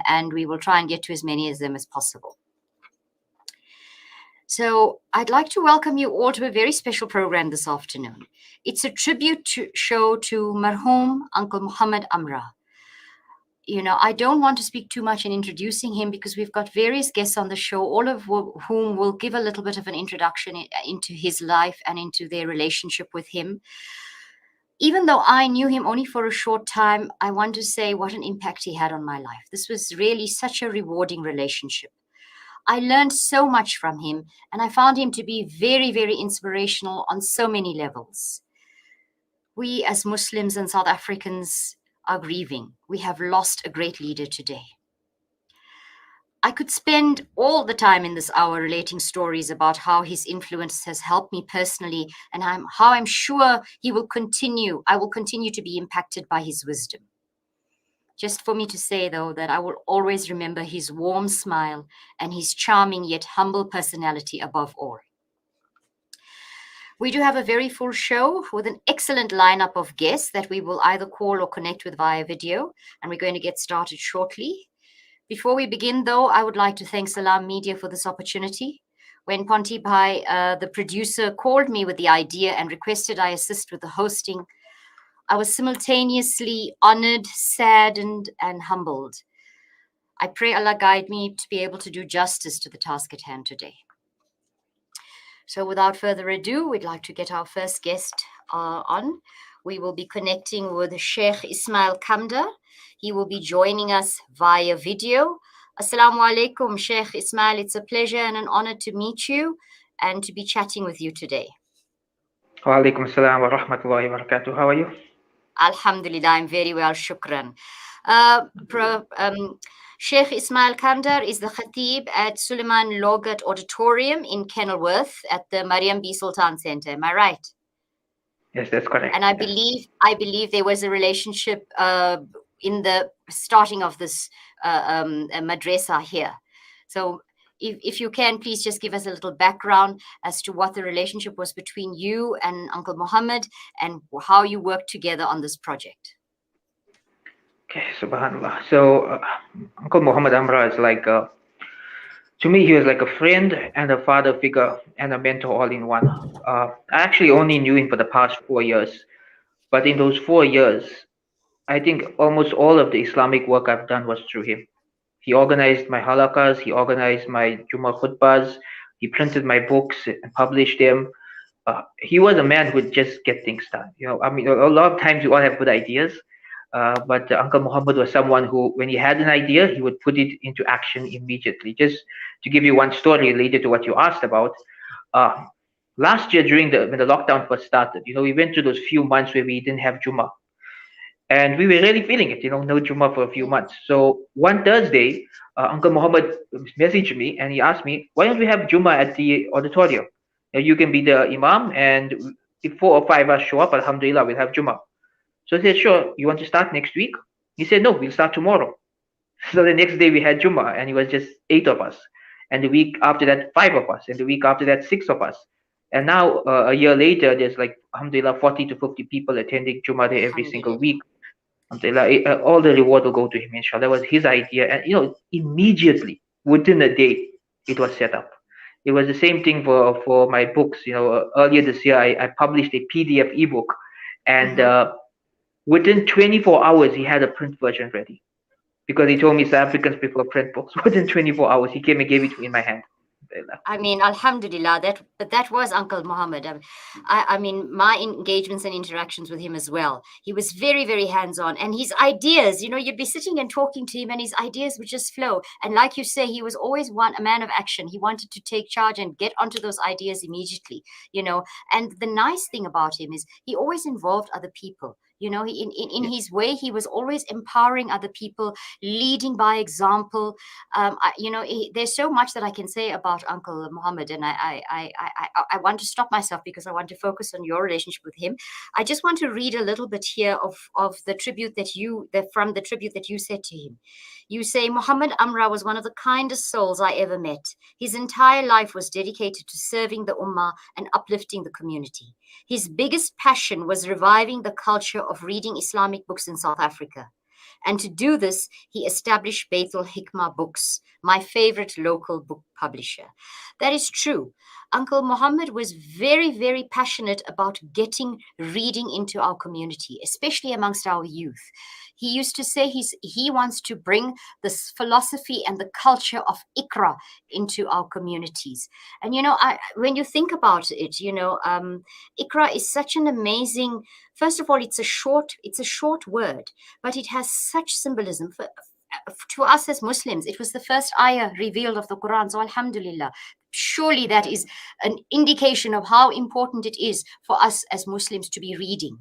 and we will try and get to as many of them as possible. So I'd like to welcome you all to a very special program this afternoon. It's a tribute show to Marhum Uncle Mohamed Amra. I don't want to speak too much in introducing him because we've got various guests on the show, all of whom will give a little bit of an introduction into his life and into their relationship with him. Even though I knew him only for a short time, I want to say what an impact he had on my life. This was really such a rewarding relationship. I learned so much from him, and I found him to be very, very inspirational on so many levels. We as Muslims and South Africans are grieving. We have lost a great leader today. I could spend all the time in this hour relating stories about how his influence has helped me personally and how I'm sure I will continue to be impacted by his wisdom. Just for me to say, though, that I will always remember his warm smile and his charming yet humble personality above all. We do have a very full show with an excellent lineup of guests that we will either call or connect with via video, and we're going to get started shortly. Before we begin, though, I would like to thank Salam Media for this opportunity. When Ponti Bhai, the producer, called me with the idea and requested I assist with the hosting, I was simultaneously honored, saddened, and humbled. I pray Allah guide me to be able to do justice to the task at hand today. So without further ado, we'd like to get our first guest on. We will be connecting with Sheikh Ismail Kamdar. He will be joining us via video. Assalamu alaikum, Sheikh Ismail. It's a pleasure and an honor to meet you and to be chatting with you today. Wa alaikum assalam wa rahmatullahi wa barakatuh. How are you? Alhamdulillah, I'm very well, shukran. Sheikh Ismail Kamdar is the Khatib at Suleiman Logat Auditorium in Kenilworth at the Mariam B. Sultan Center. Am I right? Yes, that's correct. And I believe there was a relationship in the starting of this madrasa here. So if you can, please just give us a little background as to what the relationship was between you and Uncle Mohammed and how you worked together on this project. Okay, subhanallah. So Uncle Mohamed Amra is like, to me, he was like a friend and a father figure and a mentor all in one. I actually only knew him for the past 4 years. But in those 4 years, I think almost all of the Islamic work I've done was through him. He organized my halakas, he organized my Jummah khutbahs, he printed my books and published them. He was a man who would just get things done. I mean, a lot of times we all have good ideas, but Uncle Muhammad was someone who, when he had an idea, he would put it into action immediately. Just to give you one story related to what you asked about, last year when the lockdown first started, we went through those few months where we didn't have Jummah. And we were really feeling it, no Jummah for a few months. So one Thursday, Uncle Muhammad messaged me and he asked me, why don't we have Jummah at the auditorium? You can be the Imam, and if 4 or 5 of us show up, Alhamdulillah, we'll have Jummah. So I said, sure, you want to start next week? He said, no, we'll start tomorrow. So the next day we had Jummah, and it was just 8 of us. And the week after that, 5 of us. And the week after that, 6 of us. And now, a year later, there's like, alhamdulillah, 40 to 50 people attending Jummah there every single week. Alhamdulillah, all the reward will go to him, inshallah. That was his idea. And, immediately, within a day, it was set up. It was the same thing for my books. Earlier this year, I published a PDF ebook. And within 24 hours, he had a print version ready. Because he told me South Africans prefer print books. Within 24 hours, he came and gave it to me in my hand. I mean, alhamdulillah, that was Uncle Mohammed. I mean, my engagements and interactions with him as well. He was very, very hands-on, and his ideas, you'd be sitting and talking to him and his ideas would just flow. And like you say, he was always a man of action. He wanted to take charge and get onto those ideas immediately, And the nice thing about him is he always involved other people. In his way, he was always empowering other people, leading by example. There's so much that I can say about Uncle Mohammed, and I want to stop myself because I want to focus on your relationship with him. I just want to read a little bit here of the tribute that you said to him. You say, Mohamed Amra was one of the kindest souls I ever met. His entire life was dedicated to serving the Ummah and uplifting the community. His biggest passion was reviving the culture of reading Islamic books in South Africa. And to do this, he established Baitul Hikmah Books, my favorite local book publisher. That is true. Uncle Muhammad was very, very passionate about getting reading into our community, especially amongst our youth. He used to say he wants to bring this philosophy and the culture of Ikra into our communities. And when you think about it, Ikra is such an amazing. First of all, it's a short word, but it has such symbolism. To us as Muslims, it was the first ayah revealed of the Quran. So, Alhamdulillah, surely that is an indication of how important it is for us as Muslims to be reading.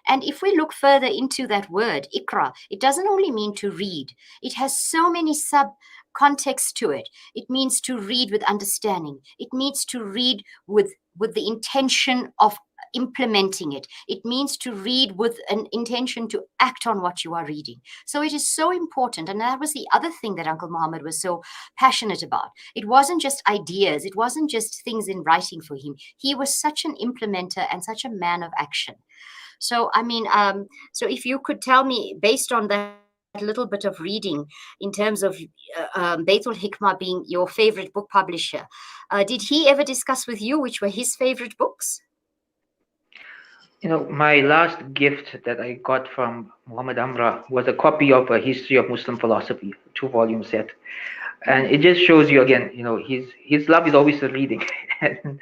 And if we look further into that word, ikra, it doesn't only mean to read, it has so many sub contexts to it. It means to read with understanding, it means to read with the intention of implementing it. It means to read with an intention to act on what you are reading. So it is so important. And that was the other thing that Uncle Muhammad was so passionate about. It wasn't just ideas, it wasn't just things in writing for him. He was such an implementer and such a man of action. So, so if you could tell me, based on that little bit of reading, in terms of Baitul Hikmah being your favorite book publisher, did he ever discuss with you which were his favorite books? My last gift that I got from Mohamed Amra was a copy of A History of Muslim Philosophy, two-volume set. And it just shows you again, his love is always the reading. And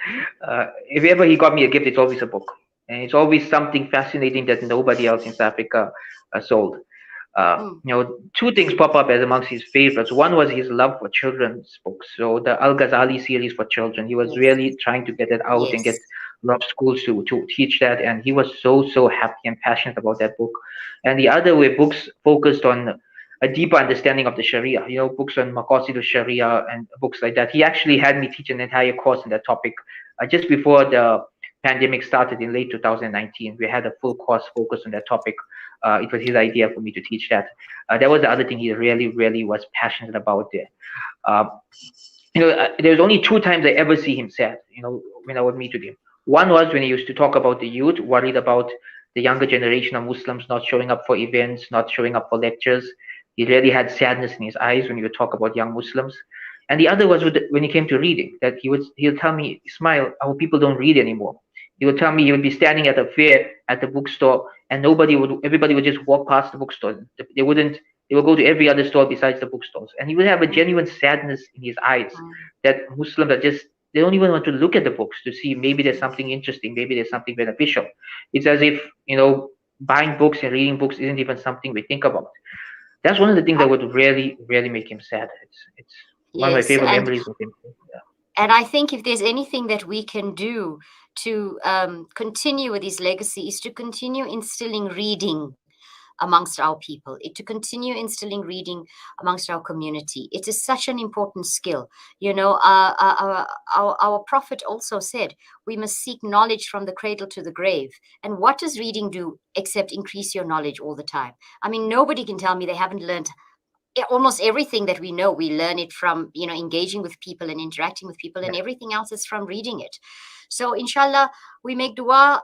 if ever he got me a gift, it's always a book. And it's always something fascinating that nobody else in South Africa sold. Mm. Two things pop up as amongst his favorites. One was his love for children's books. So the Al Ghazali series for children, he was Yes, really trying to get it out and get yes. a lot of schools to teach that. And he was so happy and passionate about that book. And the other were books focused on a deeper understanding of the Sharia, books on Maqasid al-Sharia and books like that. He actually had me teach an entire course on that topic just before the pandemic started in late 2019. We had a full course focused on that topic. It was his idea for me to teach that. That was the other thing he really was passionate about there. Uh, there's only two times I ever see him sad, when I would meet with him. One was when he used to talk about the youth, worried about the younger generation of Muslims not showing up for events, not showing up for lectures. He really had sadness in his eyes when he would talk about young Muslims. And the other was when he came to reading, that he'll tell me, Ismail, our people don't read anymore. He would tell me he would be standing at a fair at the bookstore, and everybody would just walk past the bookstore. They would go to every other store besides the bookstores, and he would have a Mm, genuine sadness in his eyes mm, that Muslims are just, they don't even want to look at the books to see maybe there's mm. something interesting, maybe there's something beneficial. It's as if buying books and reading books isn't even something we think about. That's one of the things that I- would really make him sad. It's one of my yes, favorite and memories with him. I think if there's anything that we can do to continue with his legacy is to continue instilling reading amongst our people, to continue instilling reading amongst our community. It is such an important skill. Our prophet also said, we must seek knowledge from the cradle to the grave. And what does reading do except increase your knowledge all the time? I mean, nobody can tell me they haven't learned almost everything that we know. We learn it from engaging with people and interacting with people, Yeah. and everything else is from reading it. So inshallah, we make dua,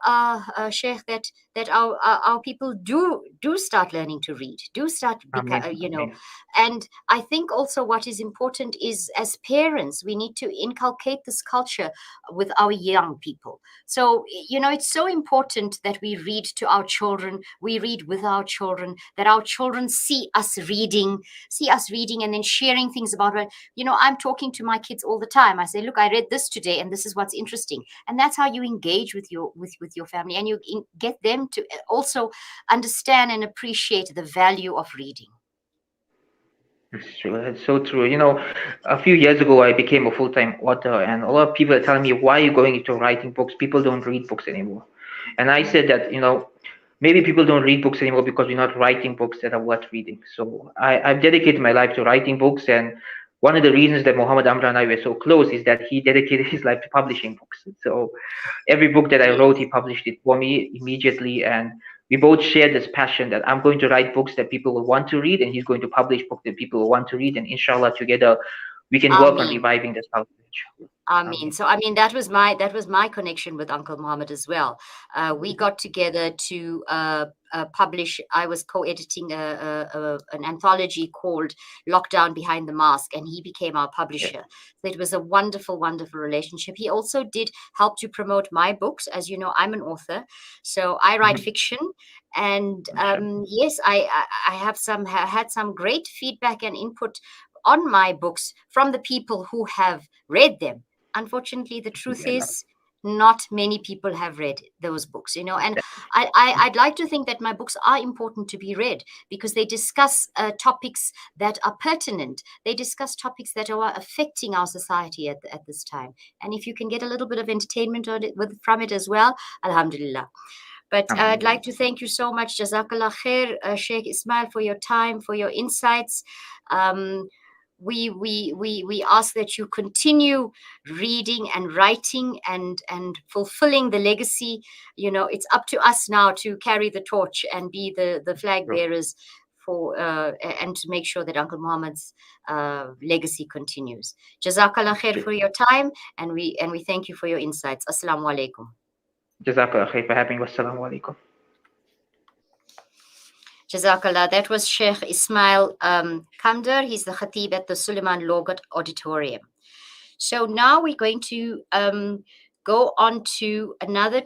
Sheikh, that our people do start learning to read, do start Amen. Amen. and I think also what is important is, as parents, we need to inculcate this culture with our young people. So it's so important that we read to our children, we read with our children, that our children see us reading and then sharing things about it. I'm talking to my kids all the time. I say, look, I read this today and this is what's interesting. And that's how you engage with your family, and you get them to also understand and appreciate the value of reading. It's true. That's so true. A few years ago, I became a full-time author, and a lot of people are telling me, why are you going into writing books? People don't read books anymore. And I Mm. said that, maybe people don't read books anymore because we're not writing books that are worth reading. So I've dedicated my life to writing books, and one of the reasons that Mohammed Amra and I were so close is that he dedicated his life to publishing books. So every book that I wrote, he published it for me immediately, and we both shared this passion that I'm going to write books that people will want to read, and he's going to publish books that people will want to read, and inshallah, together we can work on Ameen. reviving this culture. I I mean, mean, so I mean that was my connection with Uncle Muhammad as well. We got together to publish. I was co-editing an anthology called "Lockdown Behind the Mask," and he became our yes. publisher. So it was a wonderful, wonderful relationship. He also did help to promote my books. As you know, I'm an author, so I write Mm-hmm. fiction. And Mashallah. yes, I have had some great feedback and input on my books from the people who have read them. Unfortunately, the truth Yeah, is not many people have read those books, and that, I'd like to think that my books are important to be read because they discuss topics that are pertinent. They discuss topics that are affecting our society at this time. And if you can get a little bit of entertainment from it as well, alhamdulillah. But I'd alhamdulillah. like to thank you so much, Jazakallah khair, Sheikh Ismail, for your time, for your insights. Um, we ask that you continue reading and writing and fulfilling the legacy. It's up to us now to carry the torch and be the flag True. bearers for and to make sure that Uncle Muhammad's legacy continues. Jazakallah khair for your time, and we thank you for your insights. Assalamu alaikum. Jazakallah khair for having us. Assalamu alaikum. Jazakallah. That was Sheikh Ismail Kamdar. He's the Khatib at the Suleiman Logat Auditorium. So now we're going to go on to another